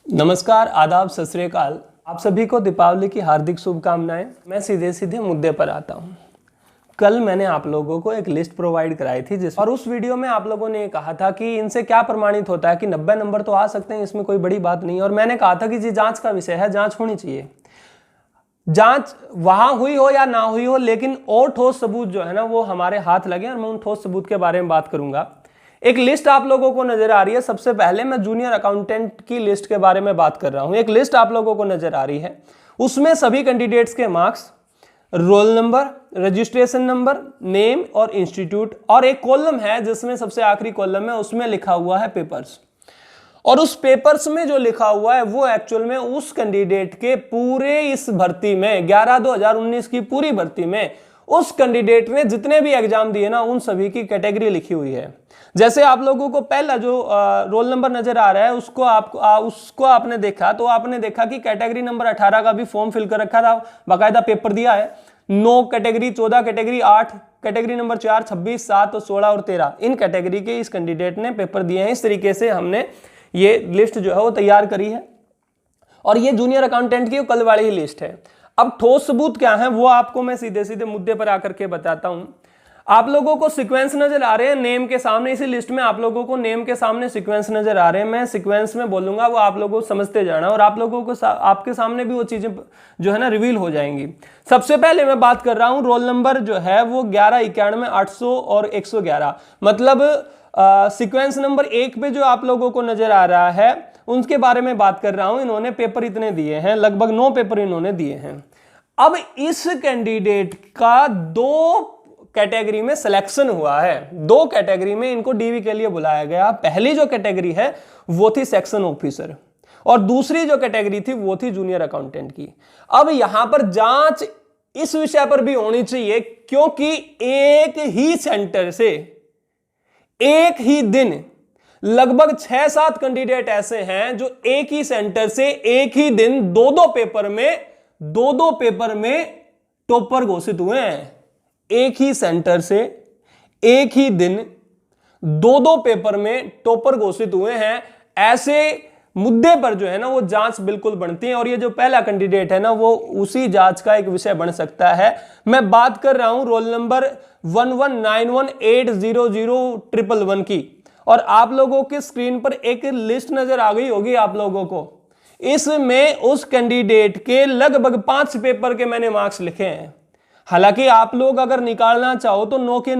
नमस्कार, आदाब, सत श्री अकाल। आप सभी को दीपावली की हार्दिक शुभकामनाएं। मैं सीधे सीधे मुद्दे पर आता हूं। कल मैंने आप लोगों को एक लिस्ट प्रोवाइड कराई थी और उस वीडियो में आप लोगों ने कहा था कि इनसे क्या प्रमाणित होता है कि 90 नंबर तो आ सकते हैं, इसमें कोई बड़ी बात नहीं। और मैंने कहा था कि ये जांच का विषय है, जांच होनी चाहिए। जांच वहां हुई हो या ना हुई हो, लेकिन और ठोस सबूत जो है ना वो हमारे हाथ लगे और मैं उन ठोस सबूत के बारे में बात करूंगा। एक लिस्ट आप लोगों को नजर आ रही है। सबसे पहले मैं जूनियर अकाउंटेंट की लिस्ट के बारे में बात कर रहा हूं। एक लिस्ट आप लोगों को नजर आ रही है, उसमें सभी कैंडिडेट्स के marks, roll number, registration number, name और इंस्टीट्यूट, और एक कॉलम है जिसमें सबसे आखिरी कॉलम है, उसमें लिखा हुआ है पेपर्स। और उस पेपर्स में जो लिखा हुआ है वो एक्चुअल में उस कैंडिडेट के पूरे इस भर्ती में 11/2019 की पूरी भर्ती में उस कैंडिडेट ने जितने भी एग्जाम दिए ना उन सभी की कैटेगरी लिखी हुई है। जैसे आप लोगों को पहला जो रोल नंबर नजर आ रहा है उसको आपने देखा तो आपने देखा कि कैटेगरी नंबर 18 का भी फॉर्म फिल कर रखा था, बाकायदा पेपर दिया है। 9 कैटेगरी, 14 कैटेगरी, 8 कैटेगरी नंबर 4, 26, 7, 16 और 13 इन कैटेगरी के इस कैंडिडेट ने पेपर दिए हैं। इस तरीके से हमने ये लिस्ट जो है वो तैयार करी है और ये जूनियर अकाउंटेंट की कल वाली ही लिस्ट है। अब ठोस सबूत क्या है वो आपको मैं सीधे सीधे मुद्दे पर आकर के बताता हूं। आप लोगों को सीक्वेंस नजर आ रहे हैं नेम के सामने, इसी लिस्ट में आप लोगों को नेम के सामने सीक्वेंस नजर आ रहे हैं। मैं सीक्वेंस में बोलूंगा, वो आप लोगों को समझते जाना और आप लोगों को आपके सामने भी वो चीजें जो है ना रिवील हो जाएंगी। सबसे पहले मैं बात कर रहा हूं, रोल नंबर जो है वो 1191, 800 और 111। मतलब सीक्वेंस नंबर 1 पे जो आप लोगों को नजर आ रहा है उनके बारे में बात कर रहा हूं। इन्होंने पेपर इतने दिए हैं, लगभग 9 पेपर इन्होंने दिए हैं। अब इस कैंडिडेट का 2 कैटेगरी में सिलेक्शन हुआ है। 2 कैटेगरी में इनको डीवी के लिए बुलाया गया। पहली जो कैटेगरी है वो थी सेक्शन ऑफिसर और दूसरी जो कैटेगरी थी वो थी जूनियर अकाउंटेंट की। अब यहां पर जांच इस विषय पर भी होनी चाहिए क्योंकि एक ही सेंटर से एक ही दिन लगभग 6-7 कैंडिडेट ऐसे हैं जो एक ही सेंटर से एक ही दिन 2-2 पेपर में टॉपर घोषित हुए हैं। एक ही सेंटर से एक ही दिन 2-2 पेपर में टॉपर घोषित हुए हैं। ऐसे मुद्दे पर जो है ना वो जांच बिल्कुल बनती है और ये जो पहला कैंडिडेट है ना वो उसी जांच का एक विषय बन सकता है। मैं बात कर रहा हूं रोल नंबर 1191800111 की। और आप लोगों की स्क्रीन पर एक लिस्ट नजर आ गई होगी आप लोगों को। इसमें उस कैंडिडेट के लगभग 5 पेपर के मैंने मार्क्स लिखे हैं। हालांकि आप लोग अगर निकालना चाहो तो 9 के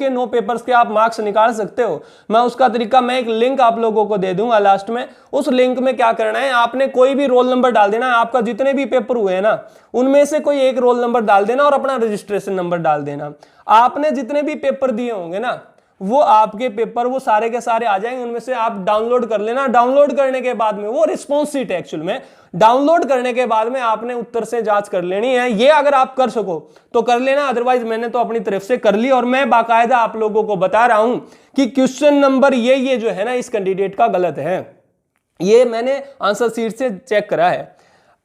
9 पेपर्स के आप मार्क्स निकाल सकते हो। मैं उसका तरीका, मैं एक लिंक आप लोगों को दे दूंगा लास्ट में। उस लिंक में क्या करना है, आपने कोई भी रोल नंबर डाल देना है। आपका जितने भी पेपर हुए हैं ना उनमें से कोई एक रोल नंबर डाल देना और अपना रजिस्ट्रेशन नंबर डाल देना। आपने जितने भी पेपर दिए होंगे ना वो आपके पेपर वो सारे के सारे आ जाएंगे। उनमें से आप डाउनलोड कर लेना। डाउनलोड करने के बाद में वो रिस्पॉन्स शीट है एक्चुअल में। डाउनलोड करने के बाद में आपने उत्तर से जांच कर लेनी है। ये अगर आप कर सको तो कर लेना, अदरवाइज मैंने तो अपनी तरफ से कर ली। और मैं बाकायदा आप लोगों को बता रहा हूं कि क्वेश्चन नंबर ये जो है ना इस कैंडिडेट का गलत है। ये मैंने आंसर शीट से चेक करा है।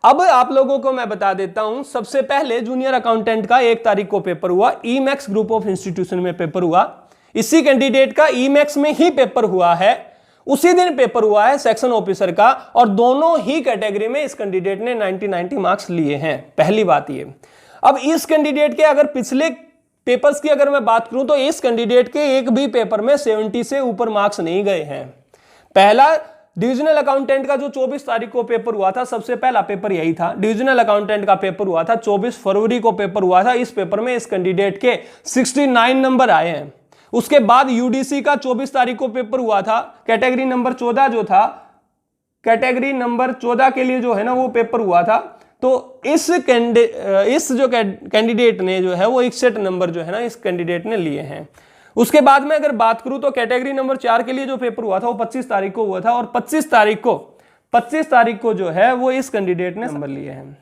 अब आप लोगों को मैं बता देता हूं, सबसे पहले जूनियर अकाउंटेंट का 1 तारीख को पेपर हुआ। ईमैक्स ग्रुप ऑफ इंस्टीट्यूशन में पेपर हुआ। इसी कैंडिडेट का ईमैक्स में ही पेपर हुआ है। उसी दिन पेपर हुआ है सेक्शन ऑफिसर का और दोनों ही कैटेगरी में इस कैंडिडेट ने 90 मार्क्स लिए हैं। पहली बात ये। अब इस कैंडिडेट के अगर पिछले पेपर्स की अगर मैं बात करूं तो इस कैंडिडेट के एक भी पेपर में 70 से ऊपर मार्क्स नहीं गए हैं। पहला डिविजनल अकाउंटेंट का जो 24 तारीख को पेपर हुआ था, सबसे पहला पेपर यही था। डिविजनल अकाउंटेंट का पेपर हुआ था, 24 फरवरी को पेपर हुआ था। इस पेपर में इस कैंडिडेट के 69 नंबर आए हैं। उसके बाद यूडीसी का 24 तारीख को पेपर हुआ था। कैटेगरी नंबर 14 जो था, कैटेगरी नंबर 14 के लिए जो है ना वो पेपर हुआ था। तो इस जो कैंडिडेट ने जो है वो 61 नंबर जो है ना इस कैंडिडेट ने लिए हैं। उसके बाद में अगर बात करूं तो कैटेगरी नंबर 4 के लिए जो पेपर हुआ था वो 25 तारीख को हुआ था और 25 तारीख को जो है वो इस कैंडिडेट ने नंबर लिए हैं।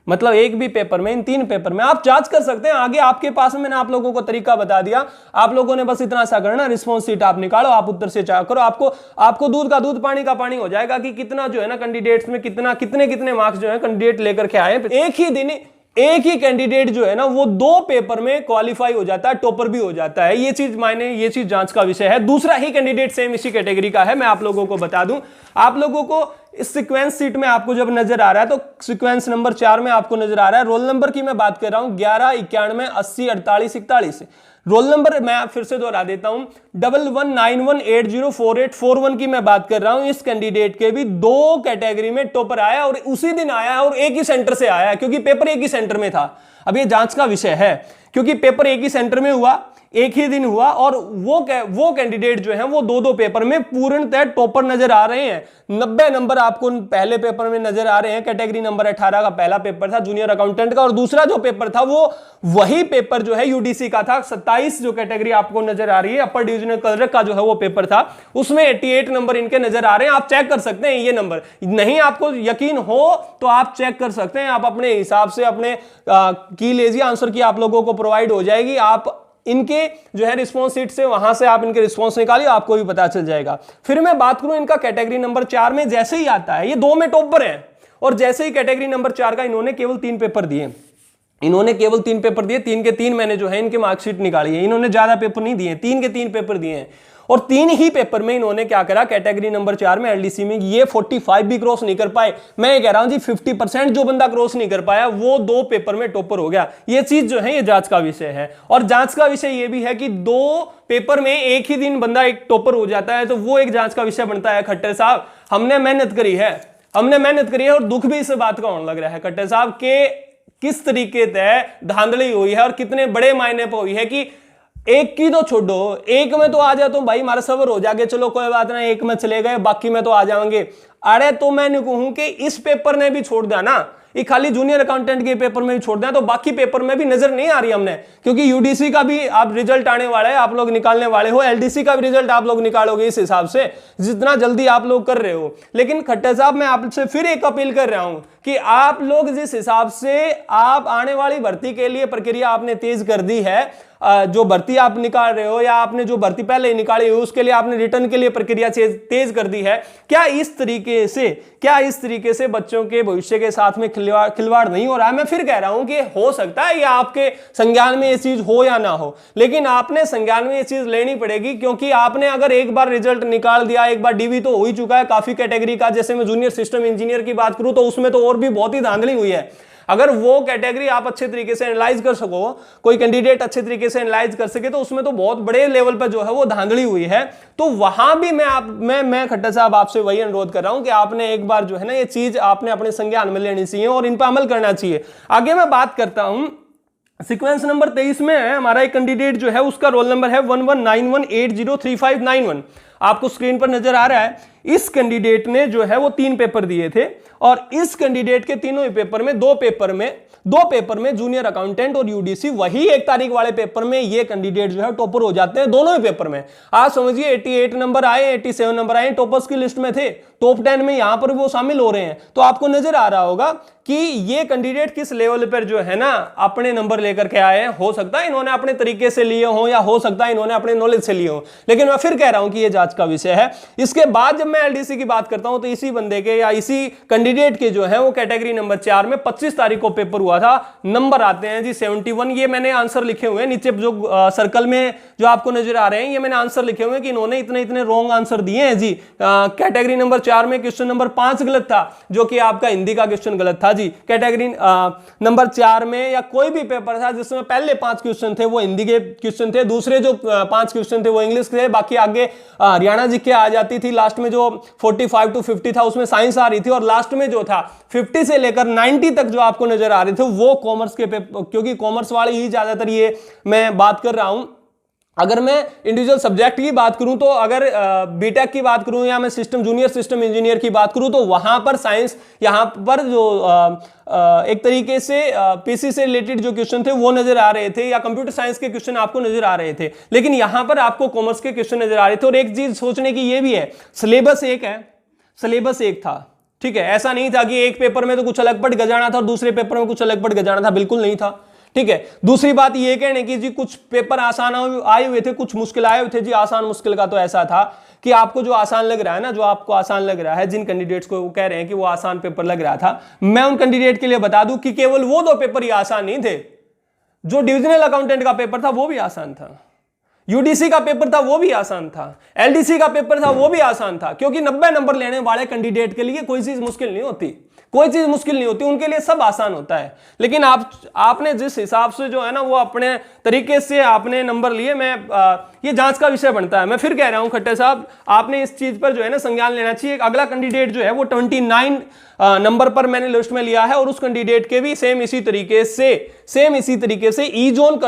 मतलब एक भी पेपर में, इन 3 पेपर में आप जांच कर सकते हैं। आगे आपके पास में मैंने आप लोगों को तरीका बता दिया। आप लोगों ने बस इतना सा करना, रिस्पॉन्स शीट आप निकालो, आप उत्तर से चेक करो। आपको दूध का दूध पानी का पानी हो जाएगा कि कितना जो है ना कैंडिडेट्स में कितने मार्क्स जो है कैंडिडेट लेकर के आए। एक ही दिन एक ही कैंडिडेट जो है ना वो 2 पेपर में क्वालिफाई हो जाता है, टॉपर भी हो जाता है। ये चीज जांच का विषय है। दूसरा ही कैंडिडेट सेम इसी कैटेगरी का है। मैं आप लोगों को बता दूं, आप लोगों को इस सीक्वेंस सीट में आपको जब नजर आ रहा है तो सीक्वेंस नंबर 4 में आपको नजर आ रहा है, रोल नंबर की मैं बात कर रहा हूं 11 91 80 48 41। रोल नंबर मैं फिर से दोहरा देता हूं 1191804841 की मैं बात कर रहा हूं। इस कैंडिडेट के भी 2 कैटेगरी में टॉपर आया और उसी दिन आया और एक ही सेंटर से आया, क्योंकि पेपर एक ही सेंटर में था। अब ये जांच का विषय है, क्योंकि पेपर एक ही सेंटर में हुआ, एक ही दिन हुआ, और वो कैंडिडेट जो है वो 2 पेपर में पूर्णतः टॉपर नजर आ रहे हैं। 90 नंबर आपको पहले पेपर में नजर आ रहे हैं। कैटेगरी नंबर 18 का पहला पेपर था जूनियर अकाउंटेंट का, और दूसरा जो पेपर था वो वही पेपर जो है यूडीसी का था। 27 जो कैटेगरी आपको नजर आ रही है अपर डिविजनल क्लर्क का जो है वो पेपर था, उसमें 88 नंबर इनके नजर आ रहे हैं। आप चेक कर सकते हैं ये नंबर, नहीं आपको यकीन हो तो आप चेक कर सकते हैं। आप अपने हिसाब से अपने की लेजी आंसर की आप लोगों को प्रोवाइड हो जाएगी। आप इनके जो है रिस्पॉन्स सीट से वहां से आप इनके रिस्पॉन्स निकालिए, आपको भी पता चल जाएगा। फिर मैं बात करूं इनका कैटेगरी नंबर 4 में, जैसे ही आता है ये 2 में टॉपर है, और जैसे ही कैटेगरी नंबर 4 का इन्होंने केवल 3 पेपर दिए, 3 के 3 मैंने जो है इनके मार्कशीट निकाली है। इन्होंने ज्यादा पेपर नहीं दिए, 3 के 3 पेपर दिए हैं, और 3 ही पेपर में इन्होंने क्या करा, कैटेगरी नंबर 4 में एलडीसी में ये 45 भी क्रॉस नहीं कर पाए। मैं ये कह रहा हूं जी 50% जो बंदा क्रॉस नहीं कर पाया वो 2 पेपर में टॉपर हो गया। ये चीज जो है ये जांच का विषय है, और जांच का विषय ये भी है कि 2 पेपर में एक ही दिन बंदा एक टॉपर हो जाता है, तो वो एक जांच का विषय बनता है। खट्टर साहब हमने मेहनत करी है, और दुख भी इस बात का होने लग रहा है खट्टर साहब के किस तरीके से धांधली हुई है और कितने बड़े मायने पर हुई है कि एक की तो छोड़ो, एक में तो आ जाए तो भाई हमारा सबर हो जाएगा, चलो कोई बात नहीं, एक में चले गए, बाकी में तो आ जाएंगे। अरे तो मैं नहीं कहूं कि इस पेपर ने भी छोड़ दिया ना, ये खाली जूनियर अकाउंटेंट के पेपर में भी छोड़ दिया, तो बाकी पेपर में भी नजर नहीं आ रही हमने, क्योंकि यूडीसी का भी आप रिजल्ट आने वाला है, आप लोग निकालने वाले हो, एलडीसी का भी रिजल्ट आप लोग निकालोगे इस हिसाब से जितना जल्दी आप लोग कर रहे हो। लेकिन खट्टर साहब मैं आपसे फिर एक अपील कर रहा हूं कि आप लोग जिस हिसाब से आप आने वाली भर्ती के लिए प्रक्रिया आपने तेज कर दी है, जो भर्ती आप निकाल रहे हो या आपने जो भर्ती पहले ही निकाली हो उसके लिए आपने रिटर्न के लिए प्रक्रिया तेज कर दी है, क्या इस तरीके से बच्चों के भविष्य के साथ में खिलवाड़ नहीं हो रहा है? मैं फिर कह रहा हूं कि हो सकता है ये आपके संज्ञान में ये चीज हो या ना हो, लेकिन आपने संज्ञान में ये चीज लेनी पड़ेगी, क्योंकि आपने अगर एक बार रिजल्ट निकाल दिया, एक बार डीवी तो हो ही चुका है काफी कैटेगरी का। जैसे मैं जूनियर सिस्टम इंजीनियर की बात करूं तो उसमें तो और भी बहुत ही धांधली हुई है। अगर वो कैटेगरी आप अच्छे तरीके से एनालाइज कर सको, कोई कैंडिडेट अच्छे तरीके से एनालाइज कर सके, तो उसमें तो बहुत बड़े लेवल पर जो है वो धांधली हुई है। तो वहां भी मैं खट्टर साहब आपसे वही अनुरोध कर रहा हूं कि आपने एक बार जो है ना ये चीज आपने अपने संज्ञान में लेनी चाहिए और इन पर अमल करना चाहिए। आगे मैं बात करता हूं, सीक्वेंस नंबर 23 में है हमारा एक कैंडिडेट जो है, उसका रोल नंबर है 1191803591, आपको स्क्रीन पर नजर आ रहा है। इस कैंडिडेट ने जो है वो 3 पेपर दिए थे, और इस कैंडिडेट के तीनों ही पेपर में दो पेपर में जूनियर अकाउंटेंट और यूडीसी, वही 1 तारीख वाले पेपर में ये कैंडिडेट जो है टॉपर हो जाते हैं दोनों ही पेपर में। आप समझिए 88 नंबर आए, 87 नंबर आए, टॉपर्स की लिस्ट में थे, टॉप 10 में यहां पर वो शामिल हो रहे हैं। तो आपको नजर आ रहा होगा कि ये कैंडिडेट किस लेवल पर जो है ना अपने नंबर लेकर के आए हैं। हो सकता है इन्होंने अपने तरीके से लिए हो, या हो सकता है इन्होंने अपने नॉलेज से लिए हो, लेकिन मैं फिर कह रहा हूं कि ये जांच का विषय है। इसके बाद जब मैं एलडीसी की बात करता हूं तो इसी बंदे के या इसी कैंडिडेट के जो है वो कैटेगरी नंबर 4 में 25 तारीख को पेपर हुआ था। नंबर आते हैं जी 71। ये मैंने आंसर लिखे हुए हैं नीचे जो सर्कल में जो आपको नजर आ रहे हैं, ये मैंने आंसर लिखे हुए हैं कि इन्होंने इतने रॉन्ग आंसर दिए हैं जी। कैटेगरी नंबर 4 में क्वेश्चन नंबर 5 गलत था, जो कि आपका हिंदी का क्वेश्चन गलत था जी। कैटेगरी नंबर 4 में या कोई भी पेपर था जिसमें पहले 5 क्वेश्चन थे वो हिंदी के क्वेश्चन थे, दूसरे जो 5 क्वेश्चन थे वो इंग्लिश के थे, बाकी आगे हरियाणा जी के आ जाती थी। लास्ट में जो 45 to 50 था उसमें साइंस आ रही थी, और लास्ट में जो था 50 से लेकर 90 तक जो आपको नजर आ रहे थे वो कॉमर्स के पेपर, क्योंकि कॉमर्स वाले ही ज्यादातर ये मैं बात कर रहा हूं। अगर मैं इंडिविजुअल सब्जेक्ट की बात करूं तो अगर बीटेक की बात करूं या मैं जूनियर सिस्टम इंजीनियर की बात करूं तो वहां पर साइंस, यहां पर जो एक तरीके से पीसी से रिलेटेड जो क्वेश्चन थे वो नजर आ रहे थे, या कंप्यूटर साइंस के क्वेश्चन आपको नजर आ रहे थे, लेकिन यहां पर आपको कॉमर्स के क्वेश्चन नजर आ रहे थे। और एक चीज सोचने की ये भी है, सिलेबस एक था, ठीक है। ऐसा नहीं था कि एक पेपर में तो कुछ अलग पढ़ के जाना था और दूसरे पेपर में कुछ अलग पढ़ के जाना था, बिल्कुल नहीं था, ठीक है। दूसरी बात ये कहने की जी कुछ पेपर आसान आए हुए थे, कुछ मुश्किल आए हुए थे जी। आसान मुश्किल का तो ऐसा था कि आपको जो आसान लग रहा है ना, जो आपको आसान लग रहा है, जिन कैंडिडेट्स को वो कह रहे हैं कि वो आसान पेपर लग रहा था, मैं उन कैंडिडेट के लिए बता दूं कि केवल वो 2 पेपर ही आसान नहीं थे, जो डिविजनल अकाउंटेंट का पेपर था वो भी आसान था। यूडीसी का पेपर था वो भी आसान था, एलडीसी का पेपर था वो भी आसान था, क्योंकि 90 नंबर लेने वाले कैंडिडेट के लिए कोई चीज मुश्किल नहीं होती, कोई चीज मुश्किल नहीं होती, उनके लिए सब आसान होता है। लेकिन आपने जिस हिसाब से जो है ना वो अपने तरीके से आपने नंबर लिए, ये जांच का विषय बनता है। मैं फिर कह रहा हूं खट्टे साहब, आपने इस चीज पर जो है ना संज्ञान लेना चाहिए। अगला कैंडिडेट जो है वो 29 नंबर पर मैंने लिस्ट में लिया है, और उस कैंडिडेट के भी सेम इसी तरीके से ई जोन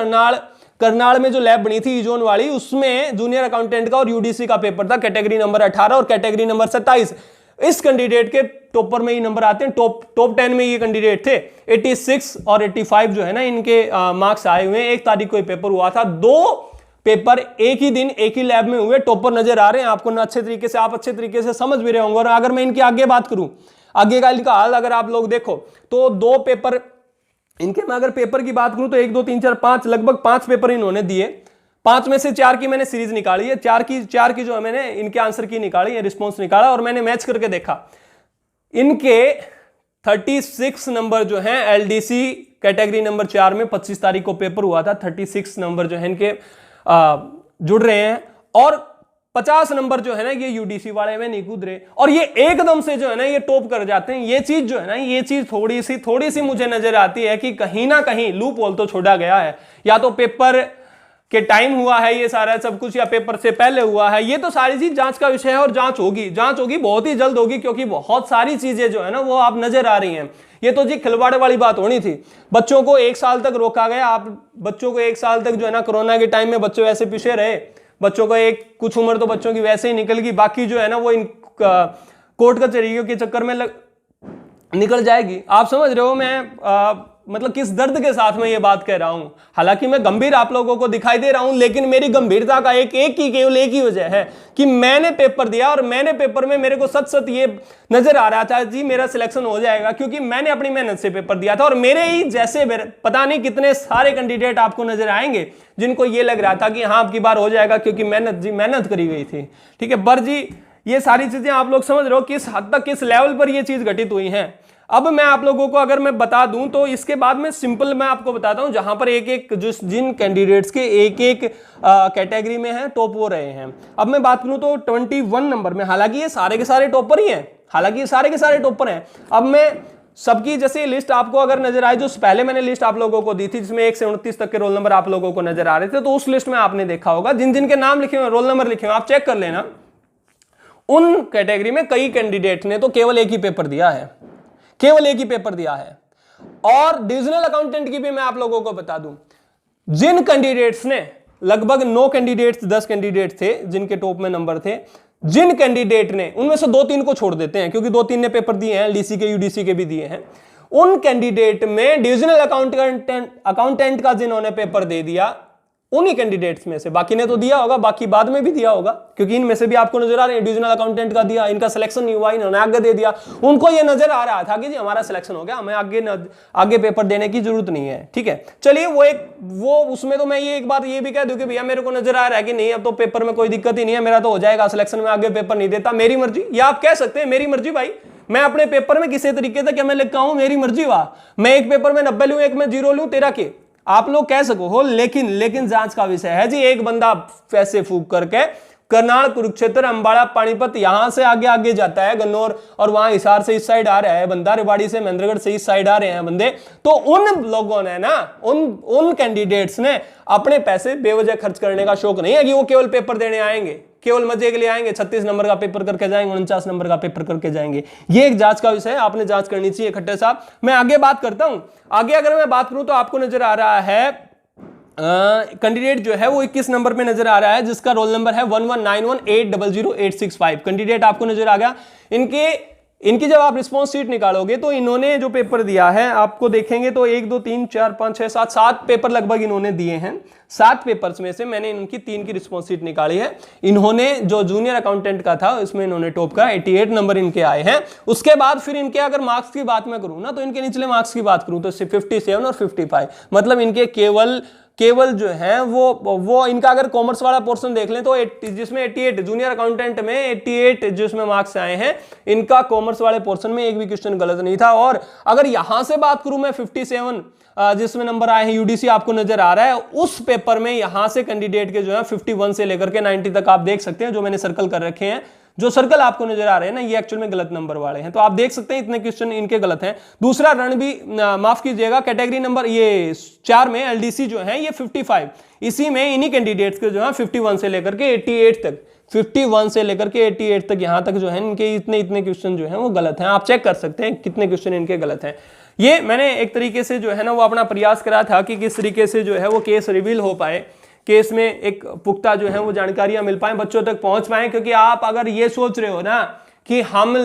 करनाल में जो लैब बनी थी ई जोन वाली, उसमें जूनियर अकाउंटेंट का और यूडीसी का पेपर था, कैटेगरी नंबर 18 और कैटेगरी नंबर 27। इस कैंडिडेट के टॉपर में ये नंबर आते हैं, टॉप 10 में ये कैंडिडेट थे। 86 और 85 जो है ना इनके मार्क्स आए हुए हैं। 1 तारीख को ये पेपर हुआ था, 2 पेपर एक ही दिन एक ही लैब में हुए। टॉपर नजर आ रहे हैं आपको अच्छे तरीके से, आप अच्छे तरीके से समझ भी रहे होंगे। और अगर मैं इनकी आगे बात करूं, आगे का इनका हाल अगर आप लोग देखो तो 2 पेपर इनके, मैं अगर पेपर की बात करूं तो 1 2 3 4 5 लगभग 5 पेपर इन्होंने दिए। 5 में से 4 की मैंने सीरीज निकाली है, 4 की जो है मैंने इनके आंसर की निकाली है, रिस्पॉन्स निकाला, और मैंने मैच करके देखा। इनके 36 नंबर जो हैं एलडीसी कैटेगरी नंबर 4 में 25 तारीख को पेपर हुआ था, 36 नंबर जो है इनके जुड़ रहे हैं, और 50 नंबर जो है ना ये यूडीसी वाले में नहीं कूद रहे, और ये एकदम से जो है ना ये टॉप कर जाते हैं। ये चीज जो है ना, ये चीज थोड़ी सी मुझे नजर आती है कि कहीं ना कहीं लूप होल तो छोड़ा गया है, या तो पेपर के टाइम हुआ है ये सारा सब कुछ, या पेपर से पहले हुआ है। ये तो सारी चीज जांच का विषय है, और जांच होगी बहुत ही जल्द होगी, क्योंकि बहुत सारी चीजें जो है ना वो आप नजर आ रही हैं। ये तो जी खिलवाड़ वाली बात होनी थी। बच्चों को 1 साल तक रोका गया, आप बच्चों को 1 साल तक जो है ना कोरोना के टाइम में बच्चों ऐसे पीछे रहे, बच्चों को कुछ उम्र तो बच्चों की वैसे ही निकल गई, बाकी जो है ना वो इन कोर्ट कचहरियों के चक्कर में निकल जाएगी। आप समझ रहे हो मैं मतलब किस दर्द के साथ में ये बात कह रहा हूं। हालांकि मैं गंभीर आप लोगों को दिखाई दे रहा हूं, लेकिन मेरी गंभीरता का केवल एक ही वजह है कि मैंने पेपर दिया, और मैंने पेपर में मेरे को सच ये नजर आ रहा था जी मेरा सिलेक्शन हो जाएगा, क्योंकि मैंने अपनी मेहनत से पेपर दिया था। और मेरे ही जैसे पता नहीं कितने सारे कैंडिडेट आपको नजर आएंगे जिनको ये लग रहा था कि हाँ आपकी बार हो जाएगा, क्योंकि मेहनत करी गई थी। ठीक है पर जी, ये सारी चीजें आप लोग समझ रहे हो किस हद तक किस लेवल पर ये चीज घटित हुई है। अब मैं आप लोगों को अगर मैं बता दूं तो इसके बाद में सिंपल मैं आपको बताता हूं, जहां पर एक जिन कैंडिडेट्स के एक कैटेगरी में है टॉप वो रहे हैं। अब मैं बात करूं तो 21 नंबर में, हालांकि ये सारे के सारे टॉपर ही हैं, अब मैं सबकी जैसे लिस्ट आपको अगर नजर आए, जो पहले मैंने लिस्ट आप लोगों को दी थी जिसमें 1 से 29 तक के रोल नंबर आप लोगों को नजर आ रहे थे, तो उस लिस्ट में आपने देखा होगा जिन जिन के नाम लिखे हुए, रोल नंबर लिखे हुए, आप चेक कर लेना। उन कैटेगरी में कई कैंडिडेट ने तो केवल एक ही पेपर दिया है, और डिविजनल अकाउंटेंट की भी मैं आप लोगों को बता दूं, जिन कैंडिडेट्स ने लगभग 9 कैंडिडेट्स 10 कैंडिडेट थे जिनके टॉप में नंबर थे, जिन कैंडिडेट ने उनमें से 2-3 को छोड़ देते हैं क्योंकि 2-3 ने पेपर दिए हैं, डीसी के यूडीसी के भी दिए हैं, उन कैंडिडेट में डिविजनल अकाउंटेंट का जिन्होंने पेपर दे दिया उन्हीं कैंडिडेट्स में से, बाकी ने तो दिया होगा, बाकी बाद में भी दिया होगा, क्योंकि इनमें से भी आपको नजर आ रहे हैं डिविजनल अकाउंटेंट का दिया, इनका सिलेक्शन नहीं हुआ, इन्होंने आगे दे दिया। उनको ये नजर आ रहा था कि जी हमारा सिलेक्शन हो गया, हमें आगे पेपर देने की जरूरत नहीं है। ठीक है, चलिए वो उसमें तो मैं ये एक बात ये भी कह दूं कि भैया मेरे को नजर आ रहा है कि नहीं अब तो पेपर में कोई दिक्कत ही नहीं है, मेरा तो हो जाएगा सिलेक्शन में, आगे पेपर नहीं देता, मेरी मर्जी। या आप कह सकते हैं मेरी मर्जी भाई, मैं अपने पेपर में किसी तरीके से क्या मैं लिखा हूं मेरी मर्जी, वाह मैं एक पेपर में 90 लूं, एक में 0 लूं, तेरा के आप लोग कह सको हो, लेकिन जांच का विषय है जी। एक बंदा पैसे फूक करके करनाल, कुरुक्षेत्र, अंबाला, पानीपत यहां से आगे जाता है, गन्नौर, और वहां हिसार से इस साइड आ रहा है बंदा, रेवाड़ी से महेंद्रगढ़ से इस साइड आ रहे हैं बंदे, तो उन लोगों ने ना उन कैंडिडेट्स ने अपने पैसे बेवजह खर्च करने का शौक नहीं है कि वो केवल पेपर देने आएंगे, केवल मजे के लिए आएंगे, 36 नंबर का पेपर करके जाएंगे, 49 नंबर का पेपर करके जाएंगे। ये एक जांच का विषय है, आपने जांच करनी चाहिए खट्टे साहब। मैं आगे बात करता हूं। आगे अगर मैं बात करूं तो आपको नजर आ रहा है कैंडिडेट जो है वो 21 नंबर पे नजर आ रहा है, जिसका रोल नंबर है 1191800865। कैंडिडेट आपको नजर आ गया। इनकी जब आप रिस्पॉन्स शीट निकालोगे तो इन्होंने जो पेपर दिया है आपको देखेंगे तो 1 2 3 4 5 6 7 पेपर लगभग इन्होंने दिए हैं। 7 पेपर्स में से मैंने इनकी 3 की रिस्पॉन्स शीट निकाली है। इन्होंने जो जूनियर अकाउंटेंट का था इसमें इन्होंने टॉप का 88 नंबर इनके आए हैं। उसके बाद फिर इनके अगर मार्क्स की बात मैं करूं ना तो इनके निचले मार्क्स की बात करूं तो 57 और 55, मतलब इनके केवल केवल जो है वो इनका अगर कॉमर्स वाला पोर्शन देख लें तो जिसमें 88 जूनियर अकाउंटेंट में 88 जिसमें मार्क्स आए हैं, इनका कॉमर्स वाले पोर्शन में एक भी क्वेश्चन गलत नहीं था। और अगर यहां से बात करूं मैं 57 जिसमें नंबर आए हैं यूडीसी आपको नजर आ रहा है, उस पेपर में यहां से कैंडिडेट के जो है 51 से लेकर के 90 तक आप देख सकते हैं, जो मैंने सर्कल कर रखे हैं। जो सर्कल आपको नजर आ रहे हैं ना, ये एक्चुअल में गलत नंबर वाले हैं, तो आप देख सकते हैं इतने क्वेश्चन इनके गलत हैं। दूसरा रण भी माफ कीजिएगा, कैटेगरी नंबर ये 4 में एलडीसी जो है ये 55, इसी में इन्हीं कैंडिडेट्स के जो है 51 से लेकर के 88 तक, 51 से लेकर के 88 तक यहां तक जो है इनके इतने क्वेश्चन जो है वो गलत हैं। आप चेक कर सकते हैं कितने क्वेश्चन इनके गलत हैं। ये मैंने एक तरीके से जो है ना वो अपना प्रयास करा था कि किस तरीके से जो है वो केस रिवील हो पाए, केस में एक पुख्ता जो है वो जानकारियां मिल पाए, बच्चों तक पहुंच पाए। क्योंकि आप अगर ये सोच रहे हो ना कि हम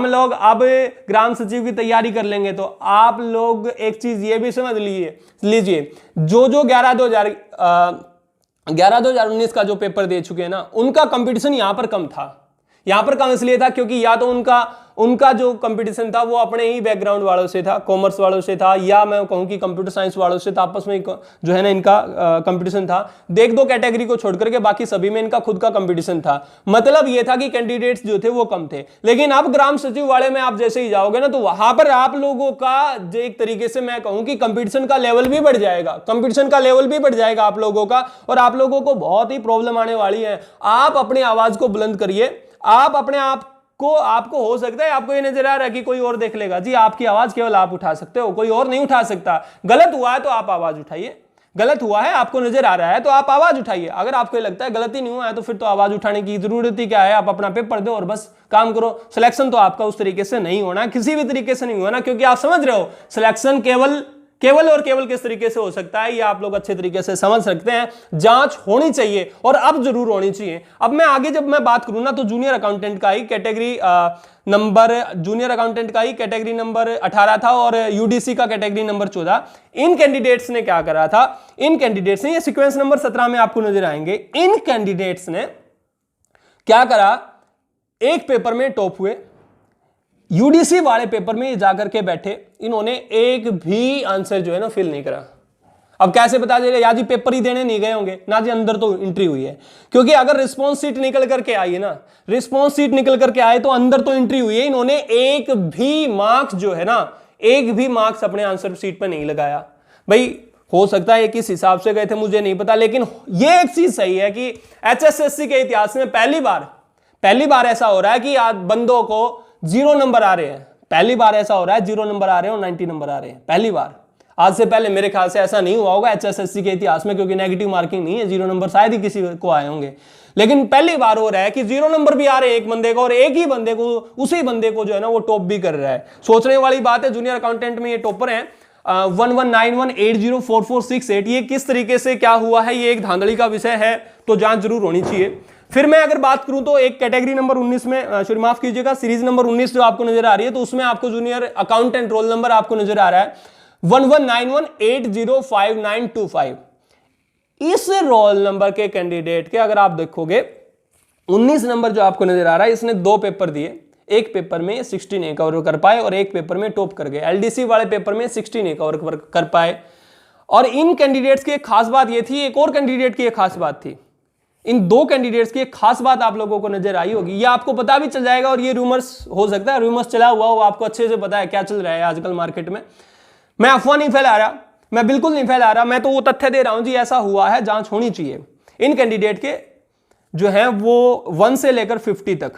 लोग अब ग्राम सचिव की तैयारी कर लेंगे, तो आप लोग एक चीज ये भी समझ लीजिए, जो 11/2019 का जो पेपर दे चुके हैं ना, उनका कंपटीशन यहां पर कम था। यहां पर कम इसलिए था क्योंकि या तो उनका जो कंपटीशन था वो अपने ही बैकग्राउंड वालों से था, कॉमर्स वालों से था, या मैं कहूं कि कंप्यूटर साइंस वालों से था, आपस में जो है ना इनका कंपटीशन था। देख दो कैटेगरी को छोड़कर के बाकी सभी में इनका खुद का कंपटीशन था। मतलब ये था कि कैंडिडेट्स जो थे वो कम थे। लेकिन अब ग्राम सचिव वाले में आप जैसे ही जाओगे ना, तो वहां पर आप लोगों का एक तरीके से मैं कहूं कि कंपटीशन का लेवल भी बढ़ जाएगा, आप लोगों का, और आप लोगों को बहुत ही प्रॉब्लम आने वाली है। आप अपनी आवाज को बुलंद करिए, आप अपने आपको हो सकता है आपको ये नजर आ रहा है कि कोई और देख लेगा, जी आपकी आवाज केवल आप उठा सकते हो, कोई और नहीं उठा सकता। गलत हुआ है तो आप आवाज उठाइए, गलत हुआ है आपको नजर आ रहा है तो आप आवाज उठाइए। अगर आपको लगता है गलती नहीं हुआ है तो फिर तो आवाज उठाने की जरूरत ही क्या है, आप अपना पेपर दो और बस काम करो। सिलेक्शन तो आपका उस तरीके से नहीं होना, किसी भी तरीके से नहीं होना, क्योंकि आप समझ रहे हो सिलेक्शन केवल किस तरीके से हो सकता है, ये आप लोग अच्छे तरीके से समझ सकते हैं। जांच होनी चाहिए और अब जरूर होनी चाहिए। अब मैं आगे जब मैं बात करूं ना, तो जूनियर अकाउंटेंट का ही कैटेगरी नंबर 18 था और यूडीसी का कैटेगरी नंबर 14। इन कैंडिडेट्स ने क्या करा था, इन कैंडिडेट्स ने, ये सीक्वेंस नंबर 17 में आपको नजर आएंगे, इन कैंडिडेट्स ने क्या करा, एक पेपर में टॉप हुए, यूडीसी वाले पेपर में जाकर के बैठे, इन्होंने एक भी आंसर जो है ना फिल नहीं करा। अब कैसे पता चलेगा, या जी पेपर ही देने नहीं गए होंगे ना जी, अंदर तो एंट्री हुई है। क्योंकि अगर रिस्पॉन्स सीट निकल करके आई है ना, रिस्पॉन्स सीट निकल करके आए तो अंदर तो एंट्री हुई है। इन्होंने एक भी मार्क्स जो है ना, एक भी मार्क्स अपने आंसर सीट पर नहीं लगाया। भाई हो सकता है किस हिसाब से गए थे मुझे नहीं पता, लेकिन ये एक चीज सही है कि एचएसएससी के इतिहास में पहली बार ऐसा हो रहा है कि आज बंदों को 0 नंबर आ रहे हैं। पहली बार ऐसा हो रहा है 0 नंबर आ रहे हैं और 90 नंबर आ रहे हैं, पहली बार। आज से पहले मेरे ख्याल से ऐसा नहीं हुआ होगा एचएसएससी के इतिहास में, क्योंकि नेगेटिव मार्किंग नहीं है, 0 नंबर शायद ही किसी को आए होंगे। लेकिन पहली बार हो रहा है कि 0 नंबर भी आ रहे हैं एक बंदे को, और एक ही बंदे को, उसी बंदे को जो है ना वो टॉप भी कर रहा है। सोचने वाली बात है। जूनियर अकाउंटेंट में ये टॉपर है 1191804468। ये किस तरीके से क्या हुआ है, ये एक धांधली का विषय है, तो जांच जरूर होनी चाहिए। फिर मैं अगर बात करूं तो एक कैटेगरी नंबर 19 में, सॉरी माफ कीजिएगा, सीरीज नंबर 19 जो आपको नजर आ रही है, तो उसमें आपको जूनियर अकाउंटेंट रोल नंबर आपको नजर आ रहा है 1191805925। इस रोल नंबर के कैंडिडेट के अगर आप देखोगे 19 नंबर जो आपको नजर आ रहा है, इसने 2 पेपर दिए, एक पेपर में 16 कवर कर पाए और एक पेपर में टॉप कर गए। एलडीसी वाले पेपर में 16 कवर कर पाए। और इन कैंडिडेट्स की एक खास बात यह थी, एक और कैंडिडेट की एक खास बात थी, इन 2 कैंडिडेट्स की एक खास बात आप लोगों को नजर आई होगी, ये आपको पता भी चल जाएगा। और ये रूमर्स हो सकता है, रूमर्स चला हुआ हो, आपको अच्छे से पता है क्या चल रहा है आजकल मार्केट में। मैं अफवाह नहीं फैला रहा, मैं बिल्कुल नहीं फैला रहा, मैं तो वो तथ्य दे रहा हूं जी, ऐसा हुआ है, जांच होनी चाहिए। इन कैंडिडेट के जो है वो 1 से लेकर 50 तक,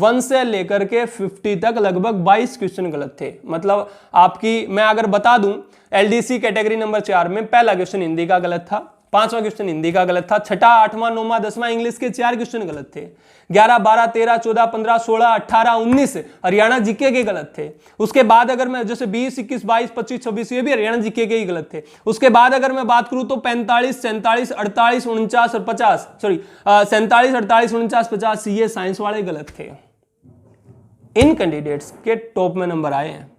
1 से लेकर के 50 तक लगभग 22 क्वेश्चन गलत थे। मतलब आपकी मैं अगर बता दूं, एलडीसी कैटेगरी नंबर 4 में पहला क्वेश्चन हिंदी का गलत था, 5वां क्वेश्चन हिंदी का गलत था, 6ठा 8वां 9वां 10वां इंग्लिश के 4 क्वेश्चन गलत थे, 11 12 13 14 15 16 18 19 हरियाणा जीके के गलत थे। उसके बाद अगर मैं जैसे 20 21 22 25 26 ये भी हरियाणा जीके के ही गलत थे। उसके बाद अगर मैं बात करूं तो 45 47 48 49 और 50 सॉरी 47 48 49 50 ये साइंस वाले गलत थे। इन कैंडिडेट्स के टॉप में नंबर आए हैं,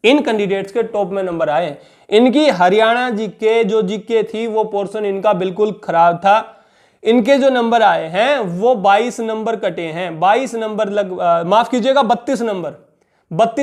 इन कैंडिडेट्स के टॉप में नंबर आए। इनकी हरियाणा जीके जो जीके थी वो पोर्शन इनका बिल्कुल खराब था। इनके जो नंबर आए हैं वो 22 नंबर कटे हैं, 22 नंबर माफ कीजिएगा 32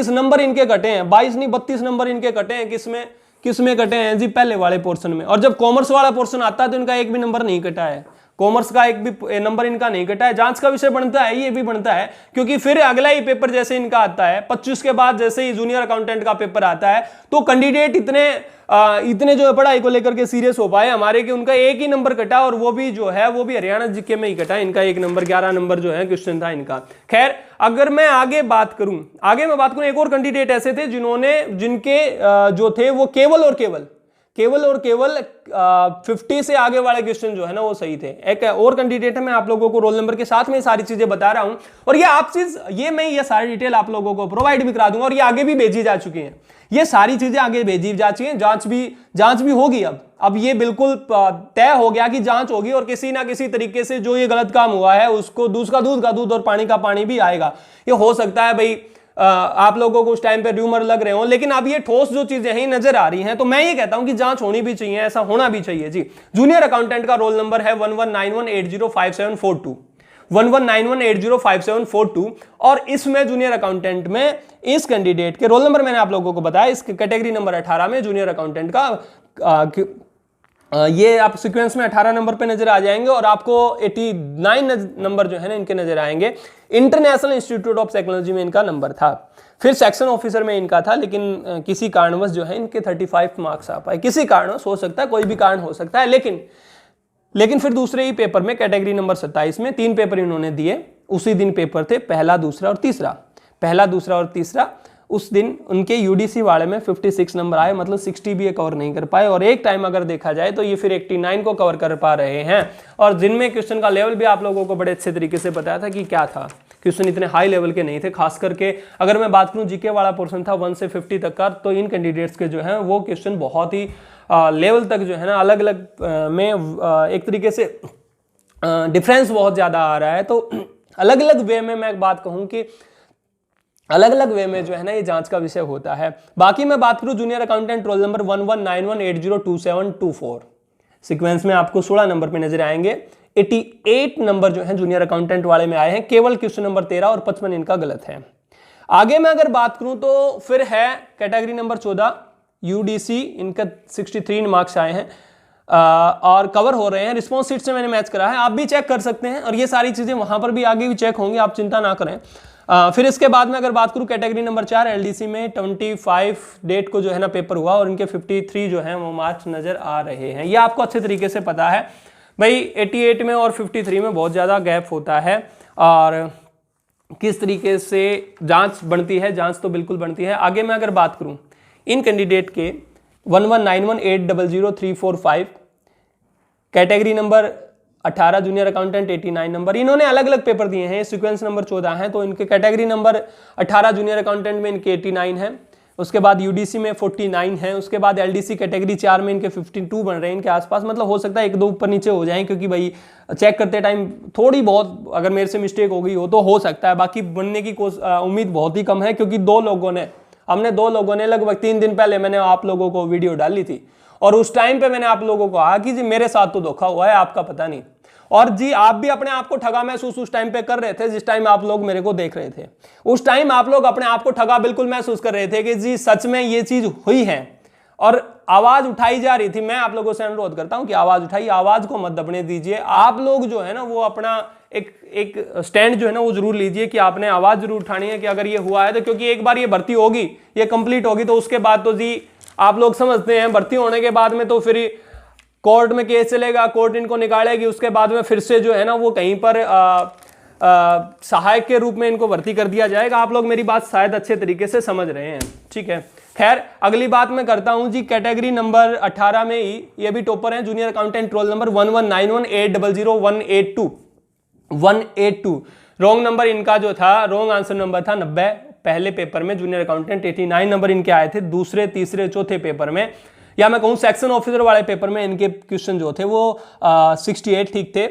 नंबर इनके कटे हैं, 22 नहीं 32 नंबर इनके कटे हैं। किसमें? किस में कटे हैं जी, पहले वाले पोर्शन में। और जब कॉमर्स वाला पोर्शन आता है तो इनका एक भी नंबर नहीं कटा है, कॉमर्स का एक भी नंबर इनका नहीं कटा है। जांच का विषय बनता है, ये भी बनता है, क्योंकि फिर अगला ही पेपर जैसे इनका आता है 25 के बाद, जैसे ही जूनियर अकाउंटेंट का पेपर आता है, तो कैंडिडेट इतने जो है पढ़ाई को लेकर के सीरियस हो पाए हमारे कि उनका एक ही नंबर कटा, और वो भी जो है वो भी हरियाणा जीके में ही कटा। इनका एक नंबर 11 नंबर जो है क्वेश्चन था इनका। खैर, अगर मैं आगे बात करूं एक और कैंडिडेट ऐसे थे जिनके जो थे वो केवल और केवल 50 से आगे वाले क्वेश्चन जो है ना वो सही थे। एक और कैंडिडेट है, मैं आप लोगों को रोल नंबर के साथ में सारी चीजें बता रहा हूं, और ये सारी डिटेल आप लोगों को प्रोवाइड भी करा दूंगा, और ये आगे भी भेजी जा चुकी हैं, ये सारी चीजें आगे भेजी जा चुकी हैं। जांच भी होगी। अब ये बिल्कुल तय हो गया कि जांच होगी, और किसी ना किसी तरीके से जो ये गलत काम हुआ है उसको दूध का दूध और पानी का पानी भी आएगा। ये हो सकता है भाई आप लोगों को उस टाइम पे र्यूमर लग रहे हो, लेकिन अब ये ठोस जो चीजें हैं नजर आ रही हैं, तो मैं ये कहता हूं कि जांच होनी भी चाहिए, ऐसा होना भी चाहिए जी। जूनियर अकाउंटेंट का रोल नंबर है 1191805742, 1191805742, और इसमें जूनियर अकाउंटेंट में इस कैंडिडेट के रोल नंबर मैंने आप लोगों को बताया, इस कैटेगरी नंबर 18 में जूनियर अकाउंटेंट का ये आप सीक्वेंस में 18 नंबर पे नजर आ जाएंगे, और आपको 89 नंबर जो है ना इनके नजर आएंगे। इंटरनेशनल इंस्टीट्यूट ऑफ टेक्नोलॉजी में इनका नंबर था, फिर सेक्शन ऑफिसर में इनका था, लेकिन किसी कारणवश जो है इनके 35 मार्क्स आ पाए। किसी कारणवश हो सकता है, कोई भी कारण हो सकता है, लेकिन फिर दूसरे ही पेपर में कैटेगरी नंबर 27 में 3 पेपर इन्होंने दिए। उसी दिन पेपर थे पहला, दूसरा और तीसरा। उस दिन उनके यूडीसी वाले में 56 नंबर आए, मतलब 60 भी कवर नहीं कर पाए, और एक टाइम अगर देखा जाए तो ये फिर 89 को कवर कर पा रहे हैं। और जिनमें क्वेश्चन का लेवल भी आप लोगों को बड़े अच्छे तरीके से बताया था कि क्या था, क्वेश्चन इतने हाई लेवल के नहीं थे। खास करके अगर मैं बात करूं जीके वाला पोर्शन था 1 से 50 तक का, तो इन कैंडिडेट्स के जो है वो क्वेश्चन बहुत ही लेवल तक जो है ना अलग अलग में एक तरीके से डिफरेंस बहुत ज़्यादा आ रहा है। तो अलग अलग वे में मैं बात कहूँ कि अलग अलग वे में जो है ना ये जांच का विषय होता है। बाकी मैं बात करूं junior accountant roll number 1191802724, sequence में आपको 16 नंबर पे नजर आएंगे। 88 नंबर जो है जूनियर अकाउंटेंट वाले में आए हैं, केवल क्वेश्चन नंबर 13 और 55 इनका गलत है। आगे मैं अगर बात करूं तो फिर है कैटेगरी नंबर 14 यूडीसी, इनका 63 मार्क्स आए हैं और कवर हो रहे हैं। रिस्पॉन्स शीट से मैंने मैच करा है, आप भी चेक कर सकते हैं, और ये सारी चीजें वहां पर भी आगे भी चेक होंगी, आप चिंता ना करें। फिर इसके बाद में अगर बात करूं कैटेगरी नंबर 4 एलडीसी में 25 डेट को जो है ना पेपर हुआ, और इनके 53 जो है वो मार्क्स नजर आ रहे हैं। ये आपको अच्छे तरीके से पता है भाई, 88 में और 53 में बहुत ज़्यादा गैप होता है, और किस तरीके से जांच बनती है, जांच तो बिल्कुल बनती है। आगे मैं अगर बात करूं इन कैंडिडेट के 1191800345 category number 18 junior accountant 89 number, इन्होंने अलग अलग पेपर दिए हैं, सीक्वेंस नंबर 14 है, तो इनके कैटेगरी नंबर 18 जूनियर अकाउंटेंट में इनके 89 है, उसके बाद यूडीसी में 49 है, उसके बाद एलडीसी कैटेगरी 4 में इनके 52 बन रहे हैं इनके आसपास। मतलब हो सकता है एक दो ऊपर नीचे हो जाएं, क्योंकि भाई चेक करते टाइम थोड़ी बहुत अगर मेरे से मिस्टेक हो गई हो तो हो सकता है, बाकी बनने की उम्मीद बहुत ही कम है, क्योंकि हमने दो लोगों ने लगभग 3 दिन पहले मैंने आप लोगों को वीडियो डाली थी, और उस टाइम पे मैंने आप लोगों को कहा कि जी मेरे साथ तो धोखा हुआ है, आपका पता नहीं। और जी आप भी अपने आप को ठगा महसूस उस टाइम पे कर रहे थे, जिस टाइम आप लोग मेरे को देख रहे थे। उस टाइम आप लोग अपने आप को ठगा बिल्कुल महसूस कर रहे थे कि जी सच में ये चीज हुई है, और आवाज उठाई जा रही थी। मैं आप लोगों से अनुरोध करता हूं कि आवाज उठाइए, आवाज को मत दबने दीजिए। आप लोग जो है ना वो अपना एक स्टैंड जो है ना वो जरूर लीजिए कि आपने आवाज जरूर उठानी है कि अगर ये हुआ है तो, क्योंकि एक बार ये भर्ती होगी, ये कंप्लीट होगी, तो उसके बाद तो जी आप लोग समझते हैं भर्ती होने के बाद में तो फिर कोर्ट में केस चलेगा, कोर्ट इनको निकालेगी, उसके बाद में फिर से जो है ना वो कहीं पर सहायक के रूप में इनको भर्ती कर दिया जाएगा। आप लोग मेरी बात शायद अच्छे तरीके से समझ रहे हैं, ठीक है। खैर अगली बात मैं करता हूं जी, कैटेगरी नंबर 18 में ही ये भी टॉपर है, junior accountant roll number 1191800182। Wrong number इनका जो था, रॉन्ग आंसर नंबर था 90 पहले पेपर में। जूनियर अकाउंटेंट 89 नंबर इनके आए थे दूसरे, तीसरे, चौथे पेपर में, या मैं कहूं सेक्शन ऑफिसर वाले पेपर में इनके क्वेश्चन जो थे वो 68 ठीक थे।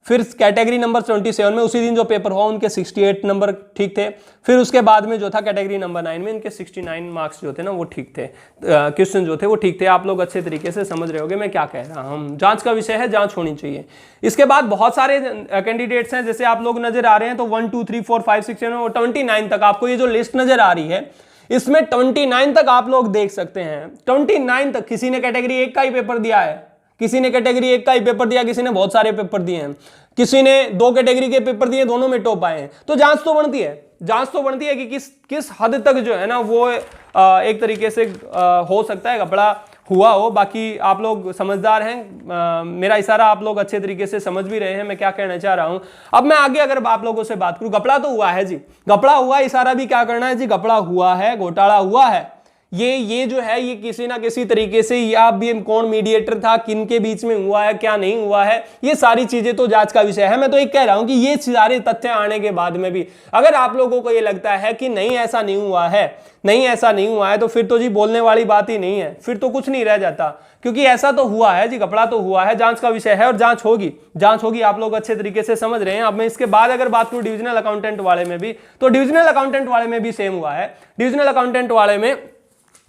फिर कैटेगरी नंबर 27 में उसी दिन जो पेपर हुआ उनके 68 नंबर ठीक थे। फिर उसके बाद में जो था कैटेगरी नंबर 9 में इनके 69 मार्क्स जो थे ना वो ठीक थे, क्वेश्चन जो थे वो ठीक थे। आप लोग अच्छे तरीके से समझ रहे होंगे मैं क्या कह रहा हूं। जांच का विषय है, जांच होनी चाहिए। इसके बाद बहुत सारे कैंडिडेट्स हैं, जैसे आप लोग नजर आ रहे हैं, तो 1 2 3 4 5 6 7 और 29 तक आपको ये जो लिस्ट नजर आ रही है, इसमें 29 तक आप लोग देख सकते हैं, 29 तक। किसी ने कैटेगरी 1 का ही पेपर दिया है, किसी ने कैटेगरी 1 का ही पेपर दिया, किसी ने बहुत सारे पेपर दिए हैं, किसी ने 2 कैटेगरी के पेपर दिए, दोनों में टॉप आए हैं। तो जांच तो बनती है, जांच तो बनती है कि किस हद तक जो है ना वो एक तरीके से हो सकता है कपड़ा हुआ हो। बाकी आप लोग समझदार हैं, मेरा इशारा आप लोग अच्छे तरीके से समझ भी रहे हैं मैं क्या कहना चाह रहा हूं। अब मैं आगे अगर आप लोगों से बात करूं, कपड़ा तो हुआ है जी, कपड़ा हुआ, इशारा भी क्या करना है जी, कपड़ा हुआ है, घोटाला हुआ है। ये जो है ये किसी ना किसी तरीके से, या भी कौन मीडिएटर था, किन के बीच में हुआ है, क्या नहीं हुआ है, ये सारी चीजें तो जांच का विषय है। मैं तो एक कह रहा हूं कि ये सारे तथ्य आने के बाद में भी अगर आप लोगों को ये लगता है कि नहीं ऐसा नहीं हुआ है, नहीं ऐसा नहीं हुआ है, तो फिर तो जी बोलने वाली बात ही नहीं है, फिर तो कुछ नहीं रह जाता, क्योंकि ऐसा तो हुआ है जी, कपड़ा तो हुआ है, जांच का विषय है और जांच होगी, जांच होगी। आप लोग अच्छे तरीके से समझ रहे हैं। अब मैं इसके बाद अगर बात करूं डिविजनल अकाउंटेंट वाले में भी, तो डिविजनल अकाउंटेंट वाले में भी सेम हुआ है। डिविजनल अकाउंटेंट वाले में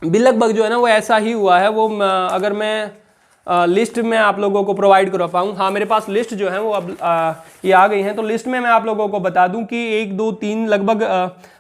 भी लगभग जो है ना वो ऐसा ही हुआ है। वो अगर मैं लिस्ट में आप लोगों को प्रोवाइड करा पाऊँ, हाँ मेरे पास लिस्ट जो है वो अब ये आ गई हैं, तो लिस्ट में मैं आप लोगों को बता दूं कि 1 2 3 लगभग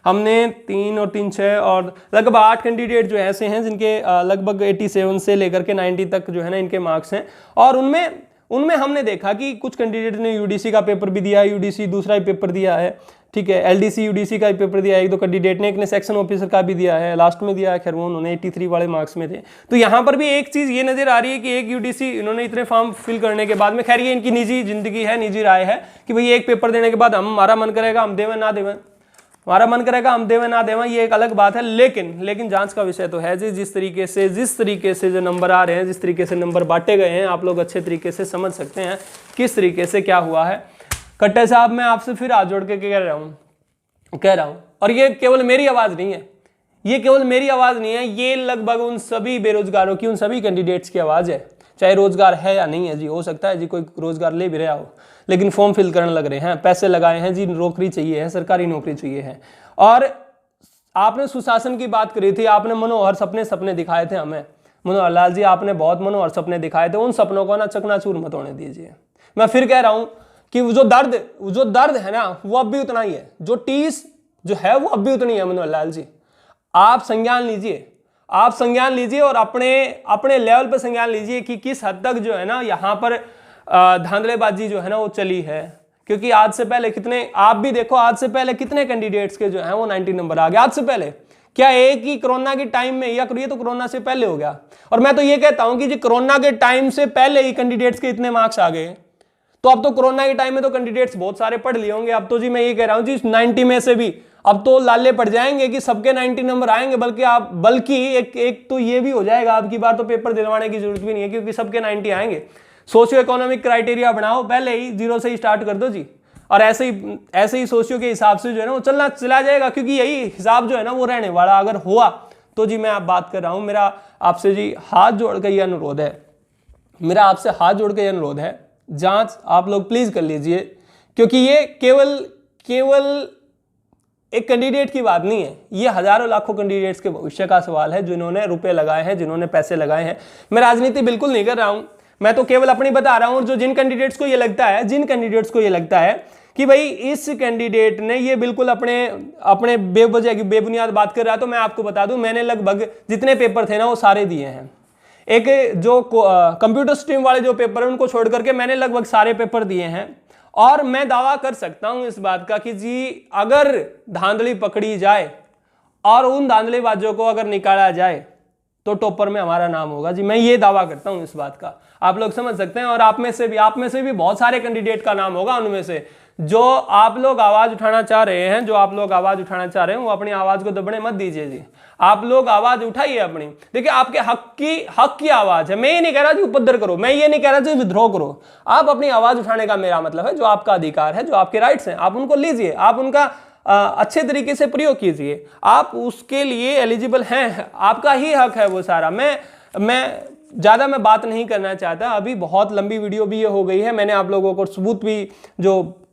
हमने 3 और 3 6 और लगभग 8 कैंडिडेट जो ऐसे हैं जिनके लगभग 87 से लेकर के 90 तक जो है ना इनके मार्क्स हैं। और उनमें हमने देखा कि कुछ कैंडिडेट ने यूडीसी का पेपर भी दिया है, यूडीसी दूसरा ही पेपर दिया है, ठीक है, एलडीसी यूडीसी का पेपर दिया है, 1 2 कैंडिडेट ने, एक ने सेक्शन ऑफिसर का भी दिया है, लास्ट में दिया है, खैर वो उन्होंने 83 वाले मार्क्स में थे। तो यहाँ पर भी एक चीज़ ये नज़र आ रही है कि एक यूडीसी इन्होंने इतने फॉर्म फिल करने के बाद में, खैर ये इनकी निजी जिंदगी है, निजी राय है कि भाई एक पेपर देने के बाद हमारा मन करेगा हम देवें ना देवें, हमारा मन करेगा हम देवें ना देवें, ये एक अलग बात है। लेकिन जांच का विषय तो है जी, जिस तरीके से जो नंबर आ रहे हैं, जिस तरीके से नंबर बांटे गए हैं, आप लोग अच्छे तरीके से समझ सकते हैं किस तरीके से क्या हुआ है। कट्टे साहब मैं आपसे फिर हाथ जोड़ के कह रहा हूँ, और ये केवल मेरी आवाज नहीं है, ये केवल मेरी आवाज नहीं है, ये लगभग उन सभी बेरोजगारों की, उन सभी कैंडिडेट्स की आवाज है। चाहे रोजगार है या नहीं है जी, हो सकता है जी कोई रोजगार ले भी रहा हो, लेकिन फॉर्म फिल करने लग रहे हैं, पैसे लगाए हैं जी, नौकरी चाहिए है, सरकारी नौकरी चाहिए है। और आपने सुशासन की बात करी थी, आपने मनोहर सपने दिखाए थे हमें, मनोहर लाल जी आपने बहुत मनोहर सपने दिखाए थे, उन सपनों को ना चकनाचूर मत होने दीजिए। मैं फिर कह रहा हूं कि वो जो दर्द है ना वो अब भी उतना ही है, जो टीस जो है वो अब भी उतनी है। मनोहर लाल जी आप संज्ञान लीजिए, आप संज्ञान लीजिए और अपने लेवल पर संज्ञान लीजिए कि किस हद तक जो है ना यहाँ पर धांधलेबाजी जो है ना वो चली है। क्योंकि आज से पहले कितने, आप भी देखो आज से पहले कितने कैंडिडेट्स के जो है वो 90 नंबर आ गए आज से पहले। क्या एक ही कोरोना के टाइम में, या ये तो कोरोना से पहले हो गया, और मैं तो ये कहता हूं कि जी कोरोना के टाइम से पहले ही कैंडिडेट्स के इतने मार्क्स आ गए। तो अब तो कोरोना के टाइम में तो कैंडिडेट्स बहुत सारे पढ़ लिए होंगे, अब तो जी मैं ये कह रहा हूं जी 90 में से भी अब तो लाले पड़ जाएंगे कि सबके 90 नंबर आएंगे, बल्कि एक तो ये भी हो जाएगा, अब की बार तो पेपर दिलवाने की जरूरत भी नहीं है क्योंकि सबके 90 आएंगे। सोशियो इकोनॉमिक क्राइटेरिया बनाओ, पहले ही 0 से ही स्टार्ट कर दो जी, और ऐसे ही सोशियो के हिसाब से जो है ना वो चला जाएगा, क्योंकि यही हिसाब जो है ना वो रहने वाला अगर हुआ तो जी मैं आप बात कर रहा हूं। मेरा आपसे जी हाथ जोड़ के ये अनुरोध है, मेरा आपसे हाथ जोड़ के ये अनुरोध है, जांच आप लोग प्लीज कर लीजिए, क्योंकि ये केवल एक कैंडिडेट की बात नहीं है, ये हजारों लाखों कैंडिडेट्स के भविष्य का सवाल है, जिन्होंने रुपए लगाए हैं, जिन्होंने पैसे लगाए हैं। मैं राजनीति बिल्कुल नहीं कर रहा हूं, मैं तो केवल अपनी बता रहा हूं। और जो जिन कैंडिडेट्स को ये लगता है कि भाई इस कैंडिडेट ने ये बिल्कुल अपने बेवजह की बेबुनियाद बात कर रहा है, तो मैं आपको बता दूं मैंने लगभग जितने पेपर थे ना वो सारे दिए हैं। एक जो कंप्यूटर स्ट्रीम वाले जो पेपर है उनको छोड़ करके मैंने लगभग सारे पेपर दिए हैं। और मैं दावा कर सकता हूं इस बात का कि जी अगर धांधली पकड़ी जाए और उन धांधलीबाजों को अगर निकाला जाए तो टॉपर में हमारा नाम होगा जी, मैं ये दावा करता हूं इस बात का। आप लोग समझ सकते हैं, और आप में से भी बहुत सारे कैंडिडेट का नाम होगा उनमें से जो आप लोग आवाज उठाना चाह रहे हैं, वो अपनी आवाज को दबने मत दीजिए जी, आप लोग आवाज उठाइए अपनी। देखिए आपके हक की आवाज है, मैं ये नहीं कह रहा जी उपद्र करो, मैं ये नहीं कह रहा जी विद्रोह करो, आप अपनी आवाज उठाने का मेरा मतलब है जो आपका अधिकार है, जो आपके राइट्स हैं, आप उनको लीजिए, आप उनका अच्छे तरीके से प्रयोग कीजिए, आप उसके लिए एलिजिबल हैं, आपका ही हक है वो सारा। मैं ज़्यादा बात नहीं करना चाहता, अभी बहुत लंबी वीडियो भी ये हो गई है, मैंने आप लोगों को सबूत भी जो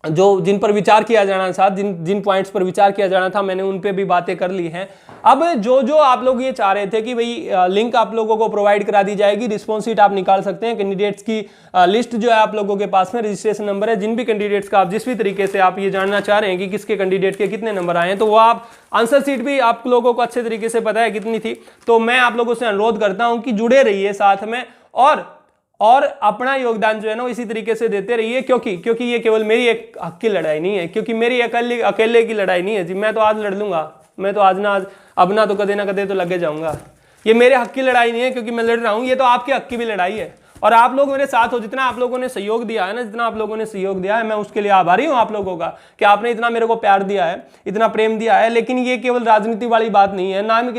जो जिन पर विचार किया जाना था, जिन पॉइंट्स पर विचार किया जाना था, मैंने उन पे भी बातें कर ली हैं। अब जो आप लोग ये चाह रहे थे कि भाई लिंक आप लोगों को प्रोवाइड करा दी जाएगी, रिस्पॉन्स शीट आप निकाल सकते हैं, कैंडिडेट्स की लिस्ट जो है आप लोगों के पास में, रजिस्ट्रेशन नंबर है, जिन भी कैंडिडेट्स का आप जिस भी तरीके से आप ये जानना चाह रहे हैं कि किसके कैंडिडेट के कितने नंबर आए हैं, तो वो आप आंसर शीट भी आप लोगों को अच्छे तरीके से पता है कितनी थी। तो मैं आप लोगों से अनुरोध करता हूं कि जुड़े रहिए साथ में और अपना योगदान जो है ना इसी तरीके से देते रहिए, क्योंकि ये केवल मेरी एक हक की लड़ाई नहीं है, क्योंकि मेरी अकेले की लड़ाई नहीं है जी। मैं तो आज लड़ लूंगा, मैं तो आज ना आज अब ना तो कदे ना कदे तो लगे जाऊंगा। ये मेरे हक की लड़ाई नहीं है क्योंकि मैं लड़ रहा हूं, ये तो आपके हक की भी लड़ाई है। और आप लोग मेरे साथ हो, जितना आप लोगों ने सहयोग दिया है ना, जितना आप लोगों ने सहयोग दिया है, मैं उसके लिए आभारी हूं आप लोगों का कि आपने इतना मेरे को प्यार दिया है, इतना प्रेम दिया है। लेकिन ये केवल राजनीति वाली बात नहीं है, ना मैं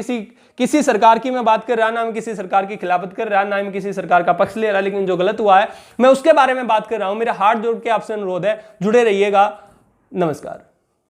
किसी सरकार की मैं बात कर रहा, ना मैं किसी सरकार की खिलाफत कर रहा, ना मैं किसी सरकार का पक्ष ले रहा, लेकिन जो गलत हुआ है मैं उसके बारे में बात कर रहा हूं। मेरा हाथ जोड़ के आपसे अनुरोध है, जुड़े रहिएगा। नमस्कार।